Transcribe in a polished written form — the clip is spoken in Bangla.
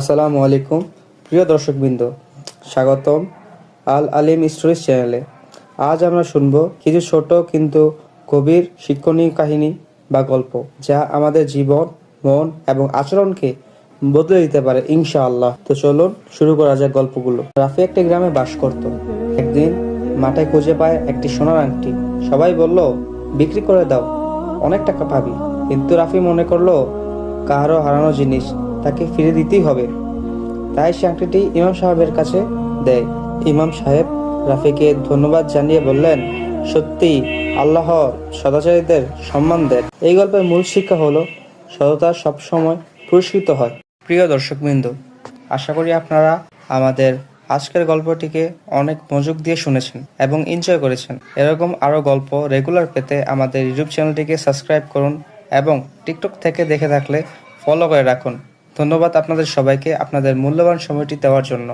আসসালামু আলাইকুম প্রিয় দর্শকবৃন্দ, স্বাগতম আল আলিম স্টোরিজ চ্যানেলে। আজ আমরা শুনব কিছু ছোট কিন্তু গভীর শিক্ষণীয় কাহিনী বা গল্প, যা আমাদের জীবন, মন এবং আচরণকে বদলে দিতে পারে ইনশাআল্লাহ। তো চলুন শুরু করা যাক গল্পগুলো। রাফি একটি গ্রামে বাস করত। একদিন মাঠে খুঁজে পায় একটি সোনার আংটি। সবাই বলল, বিক্রি করে দাও, অনেক টাকা পাবি। কিন্তু রাফি মনে করলো, কারো হারানো জিনিস তাকে ফিরে দিতেই হবে। তাই সে আংটিটি ইমাম সাহেবের কাছে দেয়। ইমাম সাহেব রাফিকে ধন্যবাদ জানিয়ে বললেন, সত্যি আল্লাহ সদাচারীদের সম্মান দেন। এই গল্পের মূল শিক্ষা হলো, সততা সবসময় পুরস্কৃত হয়। প্রিয় দর্শকবৃন্দ, আশা করি আপনারা আমাদের আজকের গল্পটিকে অনেক মনোযোগ দিয়ে শুনেছেন এবং এনজয় করেছেন। এরকম আরও গল্প রেগুলার পেতে আমাদের ইউটিউব চ্যানেলটিকে সাবস্ক্রাইব করুন এবং টিকটক থেকে দেখে থাকলে ফলো করে রাখুন। ধন্যবাদ আপনাদের সবাইকে আপনাদের মূল্যবান সময়টি দেওয়ার জন্য।